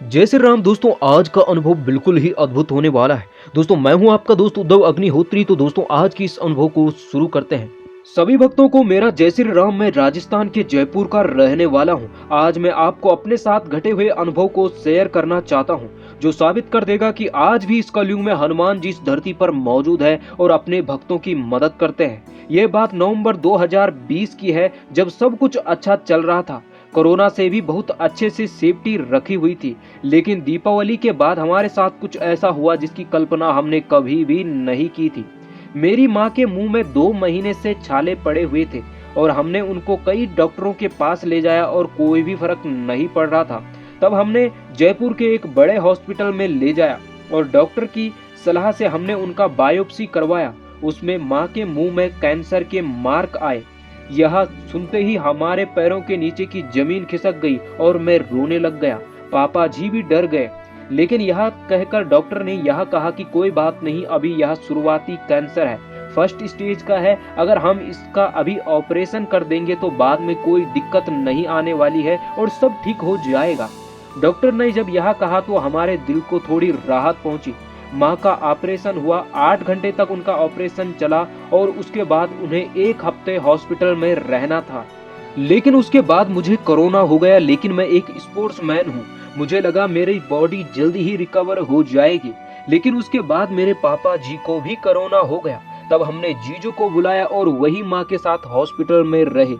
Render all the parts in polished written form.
जय श्री राम दोस्तों। आज का अनुभव बिल्कुल ही अद्भुत होने वाला है। दोस्तों मैं हूं आपका दोस्त उद्धव अग्निहोत्री। तो दोस्तों आज की इस अनुभव को शुरू करते हैं। सभी भक्तों को मेरा जय श्री राम। मैं राजस्थान के जयपुर का रहने वाला हूं। आज मैं आपको अपने साथ घटे हुए अनुभव को शेयर करना चाहता हूं, जो साबित कर देगा कि आज भी इस कलयुग में हनुमान जी इस धरती पर मौजूद है और अपने भक्तों की मदद करते हैं। ये बात नवंबर 2020 की है, जब सब कुछ अच्छा चल रहा था। कोरोना से भी बहुत अच्छे से सेफ्टी रखी हुई थी। लेकिन दीपावली के बाद हमारे साथ कुछ ऐसा हुआ जिसकी कल्पना हमने कभी भी नहीं की थी। मेरी माँ के मुंह में 2 महीने से छाले पड़े हुए थे और हमने उनको कई डॉक्टरों के पास ले जाया और कोई भी फर्क नहीं पड़ रहा था। तब हमने जयपुर के एक बड़े हॉस्पिटल में ले जाया और डॉक्टर की सलाह से हमने उनका बायोप्सी करवाया। उसमें माँ के मुंह में कैंसर के मार्क आए। यह सुनते ही हमारे पैरों के नीचे की जमीन खिसक गई और मैं रोने लग गया। पापा जी भी डर गए। लेकिन यह कहकर डॉक्टर ने यह कहा कि कोई बात नहीं, अभी यह शुरुआती कैंसर है, फर्स्ट स्टेज का है। अगर हम इसका अभी ऑपरेशन कर देंगे तो बाद में कोई दिक्कत नहीं आने वाली है और सब ठीक हो जाएगा। डॉक्टर ने जब यह कहा तो हमारे दिल को थोड़ी राहत पहुंची। माँ का ऑपरेशन हुआ, 8 घंटे तक उनका ऑपरेशन चला और उसके बाद उन्हें 1 हफ्ते हॉस्पिटल में रहना था। लेकिन उसके बाद मुझे कोरोना हो गया। लेकिन मैं एक स्पोर्ट्समैन हूँ, मुझे लगा मेरी बॉडी जल्दी ही रिकवर हो जाएगी। लेकिन उसके बाद मेरे पापा जी को भी कोरोना हो गया। तब हमने जीजू को बुलाया और वही माँ के साथ हॉस्पिटल में रहे।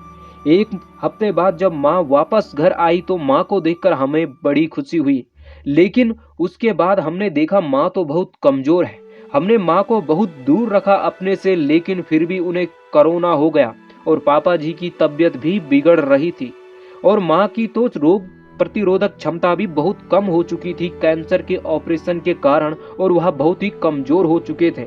1 हफ्ते बाद जब माँ वापस घर आई तो माँ को देखकर हमें बड़ी खुशी हुई। लेकिन उसके बाद हमने देखा माँ तो बहुत कमजोर है। हमने माँ को बहुत दूर रखा अपने से, लेकिन फिर भी उन्हें कोरोना हो गया और पापा जी की तबीयत भी बिगड़ रही थी और माँ की तो रोग प्रतिरोधक क्षमता भी बहुत कम हो चुकी थी कैंसर के ऑपरेशन के कारण, और वह बहुत ही कमजोर हो चुके थे।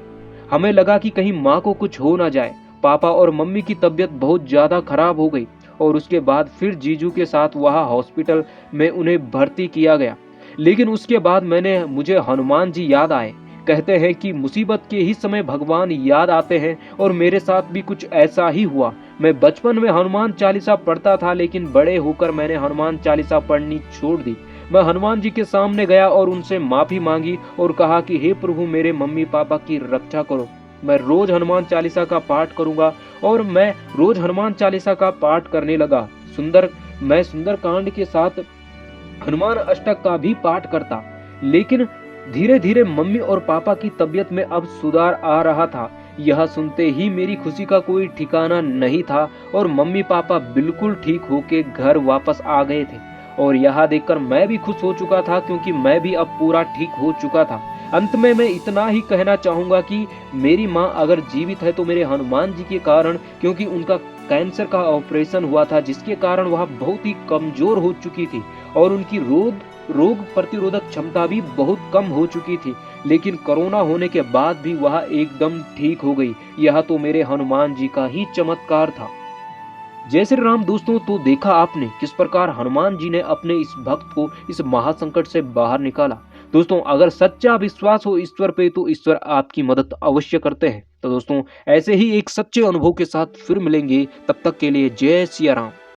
हमें लगा कि कहीं माँ को कुछ हो ना जाए। पापा और मम्मी की तबीयत बहुत ज्यादा खराब हो गई और उसके बाद फिर जीजू के साथ वहाँ हॉस्पिटल में उन्हें भर्ती किया गया। लेकिन उसके बाद मुझे हनुमान जी याद आए। कहते हैं कि मुसीबत के ही समय भगवान याद आते हैं, और मेरे साथ भी कुछ ऐसा ही हुआ। मैं बचपन में हनुमान चालीसा पढ़ता था, लेकिन बड़े होकर मैंने हनुमान चालीसा पढ़नी छोड़ दी। मैं हनुमान जी के सामने गया और उनसे माफी मांगी और कहा कि हे प्रभु, मेरे मम्मी पापा की रक्षा करो। मैं रोज हनुमान चालीसा का पाठ करूंगा। और मैं रोज हनुमान चालीसा का पाठ करने लगा। मैं सुंदर कांड के साथ हनुमान अष्टक का भी पाठ करता। लेकिन धीरे धीरे मम्मी और पापा की तबीयत में अब सुधार आ रहा था। यह सुनते ही मेरी खुशी का कोई ठिकाना नहीं था और मम्मी पापा बिल्कुल ठीक होके घर वापस आ गए थे। और यह देखकर मैं भी खुश हो चुका था, क्योंकि मैं भी अब पूरा ठीक हो चुका था। अंत में मैं इतना ही कहना चाहूंगा कि मेरी माँ अगर जीवित है तो मेरे हनुमान जी के कारण, क्योंकि उनका कैंसर का ऑपरेशन हुआ था जिसके कारण वह बहुत ही कमजोर हो चुकी थी और उनकी रोग प्रतिरोधक क्षमता भी बहुत कम हो चुकी थी। लेकिन कोरोना होने के बाद भी वह एकदम ठीक हो गई। यह तो मेरे हनुमान जी का ही चमत्कार था। जय श्री राम दोस्तों। तो देखा आपने किस प्रकार हनुमान जी ने अपने इस भक्त को इस महासंकट से बाहर निकाला। दोस्तों अगर सच्चा विश्वास हो ईश्वर पे तो ईश्वर आपकी मदद अवश्य करते हैं। तो दोस्तों ऐसे ही एक सच्चे अनुभव के साथ फिर मिलेंगे। तब तक के लिए जय सिया राम।